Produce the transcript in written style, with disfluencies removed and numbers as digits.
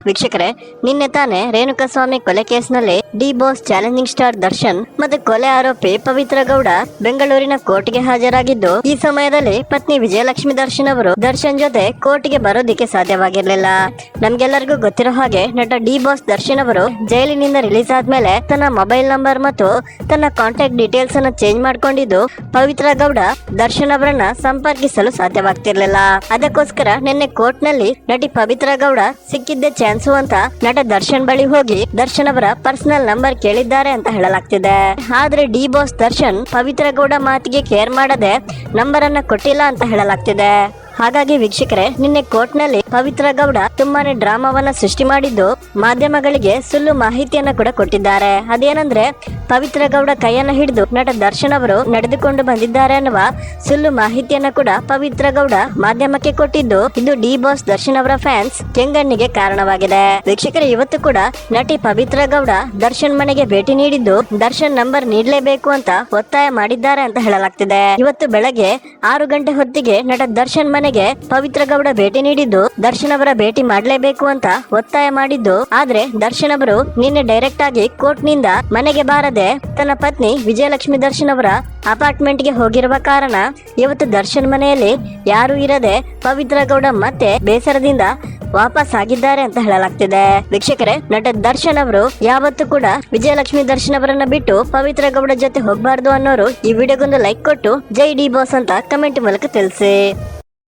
ವೀಕ್ಷಕರೇ, ನಿನ್ನೆ ತಾನೇ ರೇಣುಕಾಸ್ವಾಮಿ ಕೊಲೆ ಕೇಸ್ನಲ್ಲಿ D boss challenging star Darshan ಮತ್ತು ಕೊಲೆ ಆರೋಪಿ ಪವಿತ್ರ ಗೌಡ ಬೆಂಗಳೂರಿನ ಕೋರ್ಟ್ಗೆ ಹಾಜರಾಗಿದ್ದು, ಈ ಸಮಯದಲ್ಲಿ ಪತ್ನಿ ವಿಜಯಲಕ್ಷ್ಮಿ ದರ್ಶನ್ ಅವರು ದರ್ಶನ್ ಜೊತೆ ಕೋರ್ಟ್ಗೆ ಬರೋದಿಕ್ಕೆ ಸಾಧ್ಯವಾಗಿರ್ಲಿಲ್ಲ. ನಮ್ಗೆಲ್ಲರಿಗೂ ಗೊತ್ತಿರೋ ಹಾಗೆ ನಟ ಡಿ ಬಾಸ್ ದರ್ಶನ್ ಅವರು ಜೈಲಿನಿಂದ ರಿಲೀಸ್ ಆದ್ಮೇಲೆ ತನ್ನ ಮೊಬೈಲ್ ನಂಬರ್ ಮತ್ತು ತನ್ನ ಕಾಂಟ್ಯಾಕ್ಟ್ ಡೀಟೇಲ್ಸ್ ಅನ್ನು ಚೇಂಜ್ ಮಾಡ್ಕೊಂಡಿದ್ದು, ಪವಿತ್ರ ಗೌಡ ದರ್ಶನ್ ಅವರನ್ನ ಸಂಪರ್ಕಿಸಲು ಸಾಧ್ಯವಾಗ್ತಿರ್ಲಿಲ್ಲ. ಅದಕ್ಕೋಸ್ಕರ ನಿನ್ನೆ ಕೋರ್ಟ್ ನಲ್ಲಿ ನಟಿ ಪವಿತ್ರ ಗೌಡ ಸಿಕ್ಕಿದ್ದೆ ಚಾನ್ಸು ಅಂತ ನಟ ದರ್ಶನ್ ಬಳಿ ಹೋಗಿ ದರ್ಶನ್ ಅವರ ಪರ್ಸನಲ್ ನಂಬರ್ ಕೇಳಿದ್ದಾರೆ ಅಂತ ಹೇಳಲಾಗ್ತಿದೆ. ಆದ್ರೆ ಡಿ ಬಾಸ್ ದರ್ಶನ್ ಪವಿತ್ರ ಗೌಡ ಮಾತಿಗೆ ಕೇರ್ ಮಾಡದೆ ನಂಬರ್ ಅನ್ನ ಕೊಟ್ಟಿಲ್ಲ ಅಂತ ಹೇಳಲಾಗ್ತಿದೆ. ಹಾಗಾಗಿ ವೀಕ್ಷಕರೇ, ನಿನ್ನೆ ಕೋರ್ಟ್ ನಲ್ಲಿ ಪವಿತ್ರ ಗೌಡ ತುಂಬಾನೇ ಡ್ರಾಮಾವನ್ನ ಸೃಷ್ಟಿ ಮಾಡಿದ್ದು, ಮಾಧ್ಯಮಗಳಿಗೆ ಸುಳ್ಳು ಮಾಹಿತಿಯನ್ನ ಕೂಡ ಕೊಟ್ಟಿದ್ದಾರೆ. ಅದೇನಂದ್ರೆ, ಪವಿತ್ರ ಗೌಡ ಕೈಯನ್ನ ಹಿಡಿದು ನಟ ದರ್ಶನ್ ಅವರು ನಡೆದುಕೊಂಡು ಬಂದಿದ್ದಾರೆ ಅನ್ನುವ ಸುಳ್ಳು ಮಾಹಿತಿಯನ್ನ ಕೂಡ ಪವಿತ್ರ ಗೌಡ ಮಾಧ್ಯಮಕ್ಕೆ ಕೊಟ್ಟಿದ್ದು, ಇದು ಡಿ ಬಾಸ್ ದರ್ಶನ್ ಅವರ ಫ್ಯಾನ್ಸ್ ಕೆಂಗಣ್ಣಿಗೆ ಕಾರಣವಾಗಿದೆ. ವೀಕ್ಷಕರೇ, ಇವತ್ತು ಕೂಡ ನಟಿ ಪವಿತ್ರ ಗೌಡ ದರ್ಶನ್ ಮನೆಗೆ ಭೇಟಿ ನೀಡಿದ್ದು, ದರ್ಶನ್ ನಂಬರ್ ನೀಡಲೇಬೇಕು ಅಂತ ಒತ್ತಾಯ ಮಾಡಿದ್ದಾರೆ ಅಂತ ಹೇಳಲಾಗ್ತಿದೆ. ಇವತ್ತು ಬೆಳಗ್ಗೆ 6 ಗಂಟೆ ಹೊತ್ತಿಗೆ ನಟ ದರ್ಶನ್ ಮನೆಗೆ ಪವಿತ್ರ ಗೌಡ ಭೇಟಿ ನೀಡಿದ್ದು, ದರ್ಶನ್ ಅವರ ಭೇಟಿ ಮಾಡಲೇಬೇಕು ಅಂತ ಒತ್ತಾಯ ಮಾಡಿದ್ದು, ಆದ್ರೆ ದರ್ಶನ್ ಅವರು ನಿನ್ನೆ ಡೈರೆಕ್ಟ್ ಆಗಿ ಕೋರ್ಟ್ ನಿಂದ ಮನೆಗೆ ಬಾರದೆ ತನ್ನ ಪತ್ನಿ ವಿಜಯಲಕ್ಷ್ಮಿ ದರ್ಶನ್ ಅವರ ಅಪಾರ್ಟ್ಮೆಂಟ್ ಗೆ ಹೋಗಿರುವ ಕಾರಣ ಇವತ್ತು ದರ್ಶನ್ ಮನೆಯಲ್ಲಿ ಯಾರು ಇರದೆ ಪವಿತ್ರ ಗೌಡ ಮತ್ತೆ ಬೇಸರದಿಂದ ವಾಪಸ್ ಆಗಿದ್ದಾರೆ ಅಂತ ಹೇಳಲಾಗ್ತಿದೆ. ವೀಕ್ಷಕರೇ, ನಟ ದರ್ಶನ್ ಅವರು ಯಾವತ್ತೂ ಕೂಡ ವಿಜಯಲಕ್ಷ್ಮಿ ದರ್ಶನ್ ಅವರನ್ನ ಬಿಟ್ಟು ಪವಿತ್ರ ಗೌಡ ಜೊತೆ ಹೋಗಬಾರ್ದು ಅನ್ನೋರು ಈ ವಿಡಿಯೋಗೊಂದು ಲೈಕ್ ಕೊಟ್ಟು ಜೈ ಡಿ ಬಾಸ್ ಅಂತ ಕಮೆಂಟ್ ಮೂಲಕ ತಿಳಿಸಿ.